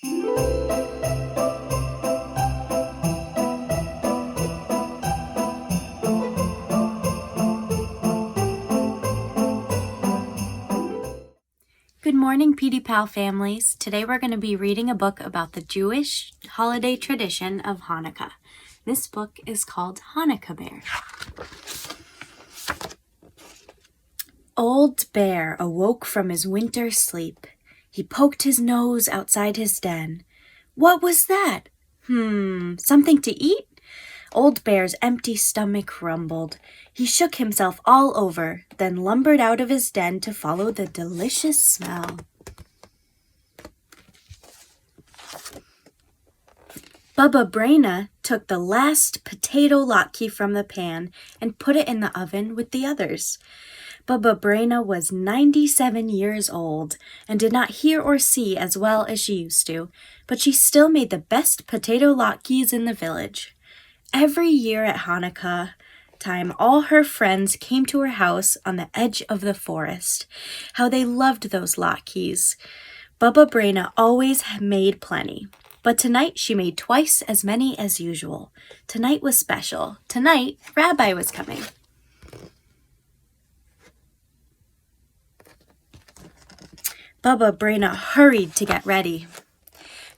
Good morning, Pedi Pal families. Today we're going to be reading a book about the Jewish holiday tradition of Hanukkah. This book is called Hanukkah Bear. Old Bear awoke from his winter sleep. He poked his nose outside his den. What was that? Something to eat? Old Bear's empty stomach rumbled. He shook himself all over, then lumbered out of his den to follow the delicious smell. Bubba Braina took the last potato latke from the pan and put it in the oven with the others. Bubba Braina was 97 years old and did not hear or see as well as she used to, but she still made the best potato latkes in the village. Every year at Hanukkah time, all her friends came to her house on the edge of the forest. How they loved those latkes. Bubba Braina always made plenty, but tonight she made twice as many as usual. Tonight was special. Tonight, Rabbi was coming. Bubba Braina hurried to get ready.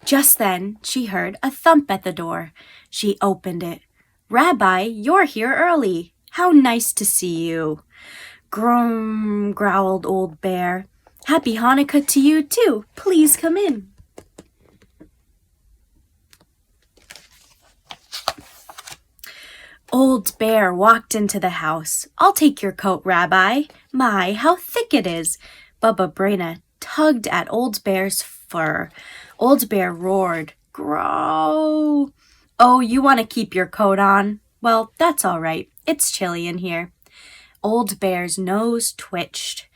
Just then, she heard a thump at the door. She opened it. Rabbi, you're here early. How nice to see you. Grum, growled Old Bear. Happy Hanukkah to you, too. Please come in. Old Bear walked into the house. I'll take your coat, Rabbi. My, how thick it is. Bubba Braina tugged at Old Bear's fur. Old Bear roared, Grow! Oh, you want to keep your coat on? Well, that's all right. It's chilly in here. Old Bear's nose twitched.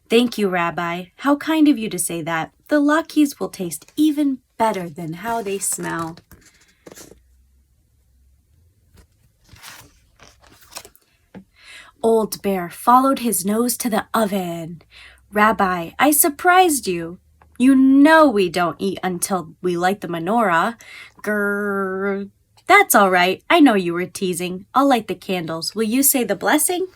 Thank you, Rabbi. How kind of you to say that. The latkes will taste even better than how they smell. Old Bear followed his nose to the oven. Rabbi, I surprised you. You know we don't eat until we light the menorah. Grrr. That's all right. I know you were teasing. I'll light the candles. Will you say the blessing?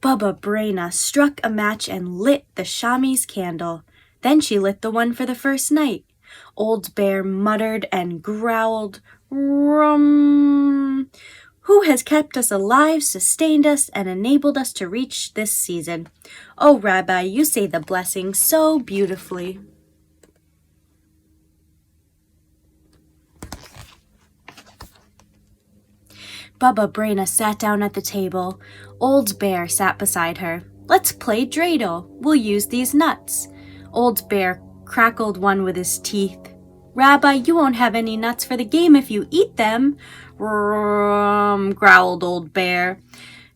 Bubba Braina struck a match and lit the chamois candle. Then she lit the one for the first night. Old Bear muttered and growled, Rum! Who has kept us alive, sustained us, and enabled us to reach this season? Oh, Rabbi, you say the blessing so beautifully. Bubba Braina sat down at the table. Old Bear sat beside her. Let's play dreidel. We'll use these nuts. Old Bear crackled one with his teeth. Rabbi, you won't have any nuts for the game if you eat them. Growled Old Bear.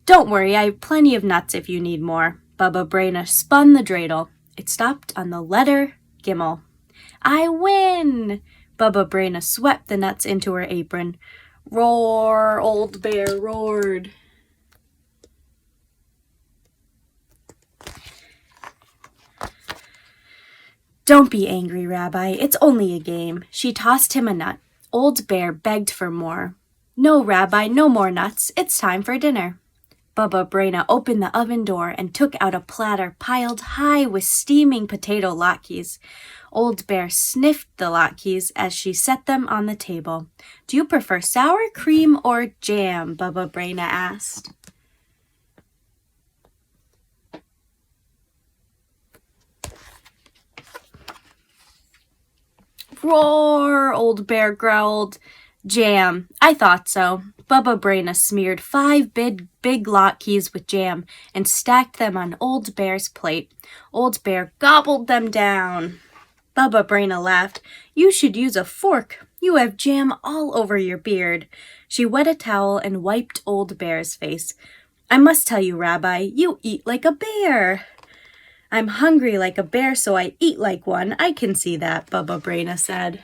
Don't worry, I have plenty of nuts if you need more. Bubba Braina spun the dreidel. It stopped on the letter Gimel. I win! Bubba Braina swept the nuts into her apron. Roar, Old Bear roared. Don't be angry, Rabbi. It's only a game. She tossed him a nut. Old Bear begged for more. No, Rabbi, no more nuts. It's time for dinner. Bubba Braina opened the oven door and took out a platter piled high with steaming potato latkes. Old Bear sniffed the latkes as she set them on the table. Do you prefer sour cream or jam? Bubba Braina asked. Roar, Old Bear growled. Jam. I thought so. Bubba Braina smeared 5 big latkes with jam and stacked them on Old Bear's plate. Old Bear gobbled them down. Bubba Braina laughed. You should use a fork. You have jam all over your beard. She wet a towel and wiped Old Bear's face. I must tell you, Rabbi, you eat like a bear. I'm hungry like a bear, so I eat like one. I can see that, Bubba Braina said.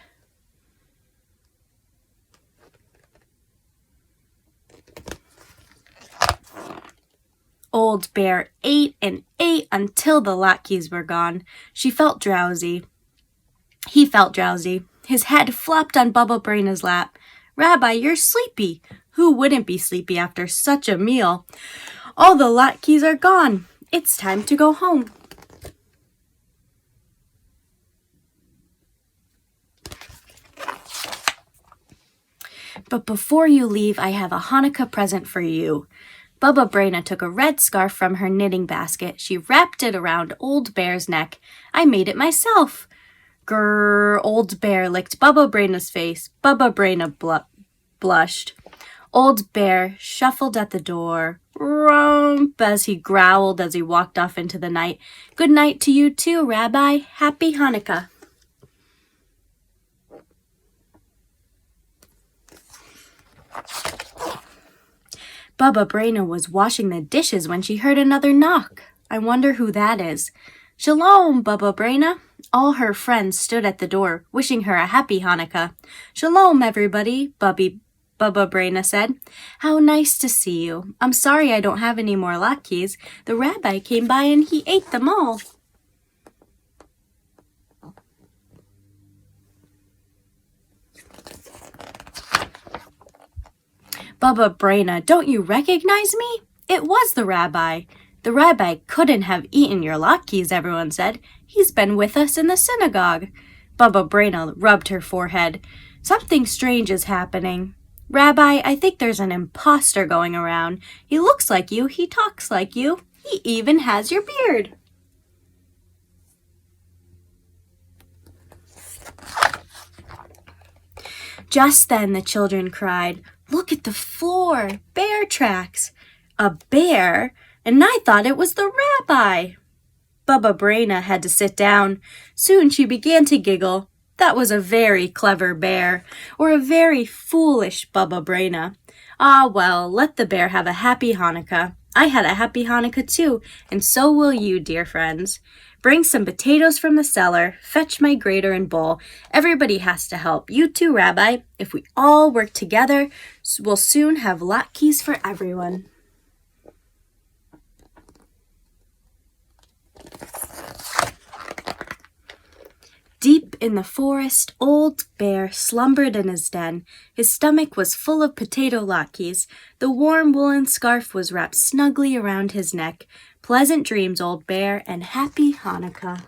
Old Bear ate and ate until the latkes were gone. She felt drowsy. He felt drowsy. His head flopped on Bubba Braina's lap. "Rabbi, you're sleepy." Who wouldn't be sleepy after such a meal? "All the latkes are gone. It's time to go home." "But before you leave, I have a Hanukkah present for you." Bubba Braina took a red scarf from her knitting basket. She wrapped it around Old Bear's neck. "I made it myself." Grrr, Old Bear licked Bubba Braina's face. Bubba Braina blushed. Old Bear shuffled at the door. Rump, as he growled as he walked off into the night. "Good night to you too, Rabbi. Happy Hanukkah." Bubba Braina was washing the dishes when she heard another knock. "I wonder who that is." "Shalom, Bubba Braina." All her friends stood at the door, wishing her a happy Hanukkah. "Shalom, everybody," Bubba Braina said. "How nice to see you. I'm sorry I don't have any more latkes. The rabbi came by and he ate them all." "Bubba Braina, don't you recognize me? It was the rabbi." "The rabbi couldn't have eaten your latkes," everyone said. "He's been with us in the synagogue." Bubba Braina rubbed her forehead. "Something strange is happening. Rabbi, I think there's an imposter going around. He looks like you, he talks like you, he even has your beard." Just then the children cried, "Look at the floor! Bear tracks!" "A bear? And I thought it was the rabbi." Bubba Braina had to sit down. Soon she began to giggle. That was a very clever bear, or a very foolish Bubba Braina. Ah, well, let the bear have a happy Hanukkah. I had a happy Hanukkah too, and so will you, dear friends. Bring some potatoes from the cellar, fetch my grater and bowl. Everybody has to help. You too, Rabbi. If we all work together, we'll soon have latkes for everyone. Deep in the forest, Old Bear slumbered in his den. His stomach was full of potato latkes. The warm woolen scarf was wrapped snugly around his neck. Pleasant dreams, Old Bear, and happy Hanukkah.